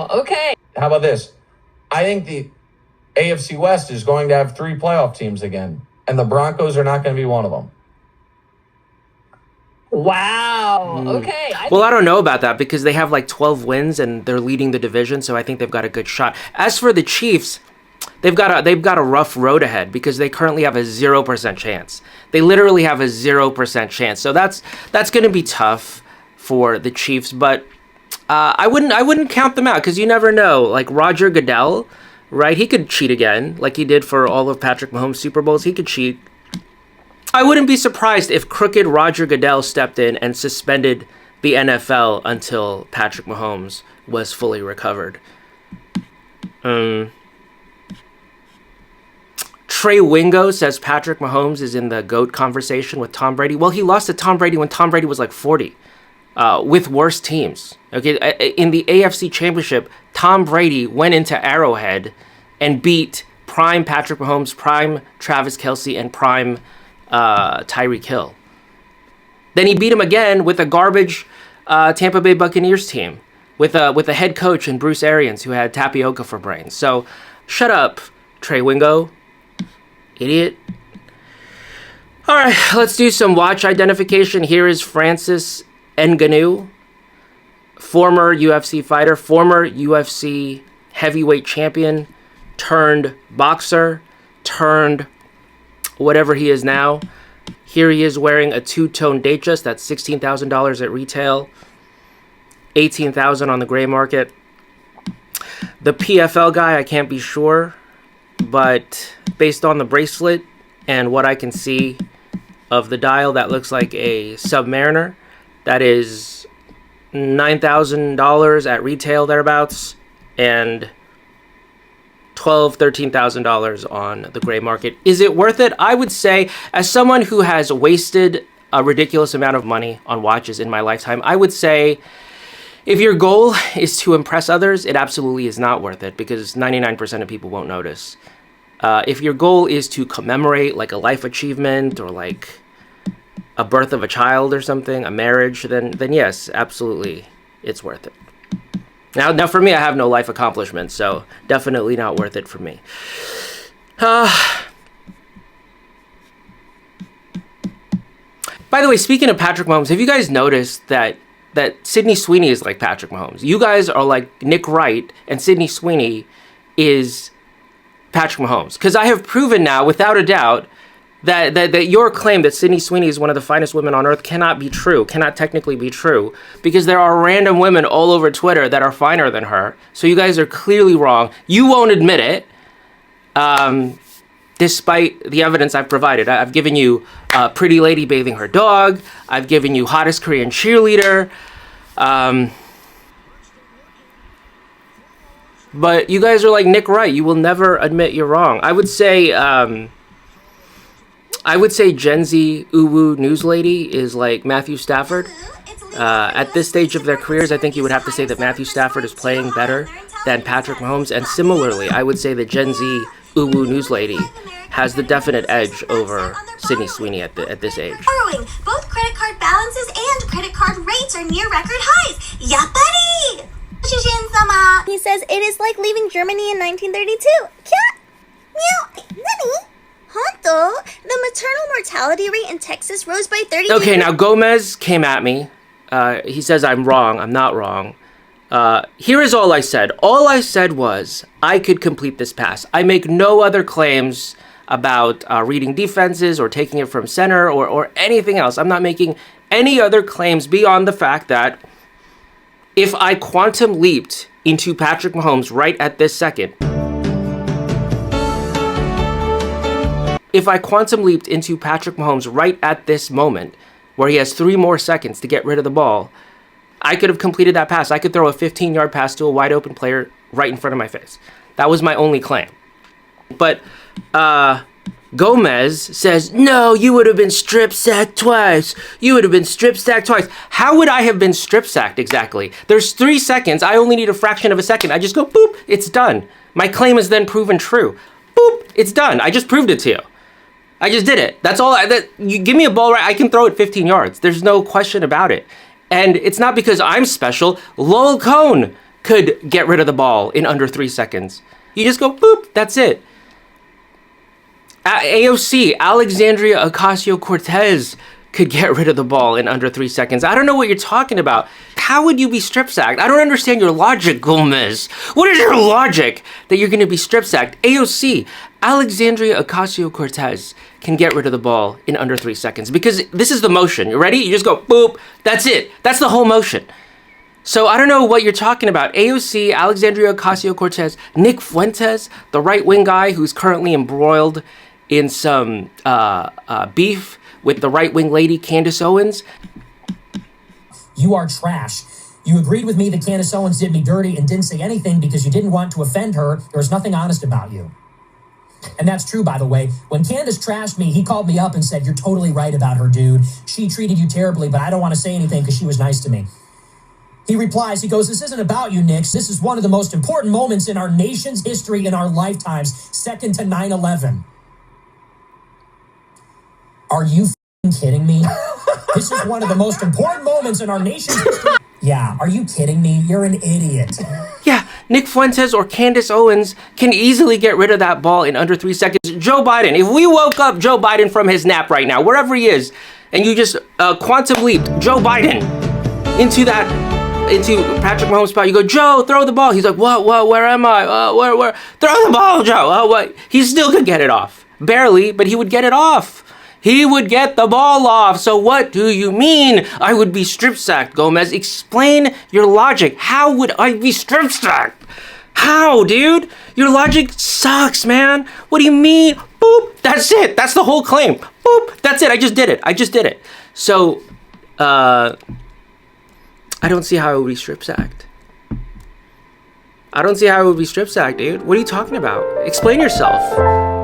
okay. How about this? I think the AFC West is going to have 3 playoff teams again, and the Broncos are not going to be one of them. Wow. Okay. Well, I don't know about that because they have like 12 wins and they're leading the division, so I think they've got a good shot. As for the Chiefs, they've got a rough road ahead because they currently have a 0% chance. They literally have a 0% chance. So that's going to be tough for the Chiefs, but I wouldn't count them out because you never know. Like Roger Goodell, right? He could cheat again, like he did for all of Patrick Mahomes' Super Bowls. He could cheat. I wouldn't be surprised if crooked Roger Goodell stepped in and suspended the NFL until Patrick Mahomes was fully recovered. Trey Wingo says Patrick Mahomes is in the GOAT conversation with Tom Brady. Well, he lost to Tom Brady when Tom Brady was like 40, with worse teams. Okay, in the AFC Championship, Tom Brady went into Arrowhead and beat prime Patrick Mahomes, prime Travis Kelce, and prime Tyreek Hill. Then he beat him again with a garbage Tampa Bay Buccaneers team with a head coach in Bruce Arians who had tapioca for brains. So shut up, Trey Wingo, idiot. All right, let's do some watch identification. Here is Francis Ngannou, former UFC fighter, former UFC heavyweight champion, turned boxer, turned whatever he is now. Here he is wearing a two-tone Datejust. That's $16,000 at retail, $18,000 on the gray market. The PFL guy, I can't be sure, but based on the bracelet and what I can see of the dial, that looks like a Submariner. That is $9,000 at retail thereabouts, and $12,000, $13,000 on the gray market. Is it worth it? I would say, as someone who has wasted a ridiculous amount of money on watches in my lifetime, I would say if your goal is to impress others, it absolutely is not worth it because 99% of people won't notice. If your goal is to commemorate like a life achievement or like a birth of a child or something, a marriage, then yes, absolutely, it's worth it. Now for me, I have no life accomplishments, so definitely not worth it for me. By the way, speaking of Patrick Mahomes, have you guys noticed that Sydney Sweeney is like Patrick Mahomes? You guys are like Nick Wright, and Sydney Sweeney is Patrick Mahomes. Because I have proven now, without a doubt, that your claim that Sydney Sweeney is one of the finest women on earth cannot be true, cannot technically be true, because there are random women all over Twitter that are finer than her. So you guys are clearly wrong. You won't admit it, despite the evidence I've provided. I've given you pretty lady bathing her dog. I've given you hottest Korean cheerleader. But you guys are like Nick Wright. You will never admit you're wrong. I would say Gen Z uwu news lady is like Matthew Stafford. At this stage of their careers, I think you would have to say that Matthew Stafford is playing better than Patrick Mahomes. And similarly, I would say that Gen Z uwu news lady has the definite edge over Sydney Sweeney at this age. Borrowing. Both credit card balances and credit card rates are near record highs. Yappari! Shushin-sama. He says it is like leaving Germany in 1932. Kya? Meow. Nani? Honto? The maternal mortality rate in Texas rose by 30%. Okay, now Gomez came at me. He says I'm wrong. I'm not wrong. Here is all I said. All I said was I could complete this pass. I make no other claims about reading defenses or taking it from center or anything else. I'm not making any other claims beyond the fact that if I quantum leaped into Patrick Mahomes right at this second, if I quantum leaped into Patrick Mahomes right at this moment, where he has 3 more seconds to get rid of the ball, I could have completed that pass. I could throw a 15-yard pass to a wide open player right in front of my face. That was my only claim. But Gomez says, no, you would have been strip sacked twice. You would have been strip sacked twice. How would I have been strip sacked exactly? There's 3 seconds. I only need a fraction of a second. I just go, boop, it's done. My claim is then proven true. Boop, it's done. I just proved it to you. I just did it. That's all. You give me a ball right, I can throw it 15 yards. There's no question about it. And it's not because I'm special. Lol Cone could get rid of the ball in under 3 seconds. You just go, boop, that's it. AOC, Alexandria Ocasio-Cortez, could get rid of the ball in under 3 seconds. I don't know what you're talking about. How would you be strip sacked? I don't understand your logic, Gomez. What is your logic that you're going to be strip sacked? AOC, Alexandria Ocasio-Cortez, can get rid of the ball in under 3 seconds because this is the motion. You ready? You just go, boop, that's it. That's the whole motion. So I don't know what you're talking about. AOC, Alexandria Ocasio-Cortez, Nick Fuentes, the right-wing guy who's currently embroiled in some beef with the right-wing lady, Candace Owens. You are trash. You agreed with me that Candace Owens did me dirty and didn't say anything because you didn't want to offend her. There was nothing honest about you. And that's true, by the way. When Candace trashed me, he called me up and said, you're totally right about her, dude. She treated you terribly, but I don't want to say anything because she was nice to me. He replies, he goes, this isn't about you, Nick. This is one of the most important moments in our nation's history in our lifetimes, second to 9/11. Are you kidding me? This is one of the most important moments in our nation's history. Yeah, are you kidding me? You're an idiot. Yeah, Nick Fuentes or Candace Owens can easily get rid of that ball in under 3 seconds. Joe Biden, if we woke up Joe Biden from his nap right now, wherever he is, and you just quantum leaped Joe Biden into Patrick Mahomes' spot, you go, Joe, throw the ball. He's like, what, where am I? Where? Throw the ball, Joe. What? He still could get it off. Barely, but he would get it off. He would get the ball off. So what do you mean I would be strip sacked, Gomez? Explain your logic. How would I be strip sacked? How, dude? Your logic sucks, man. What do you mean? Boop. That's it. That's the whole claim. Boop. That's it. I just did it. So, I don't see how I would be strip sacked. I don't see how I would be strip sacked, dude. What are you talking about? Explain yourself.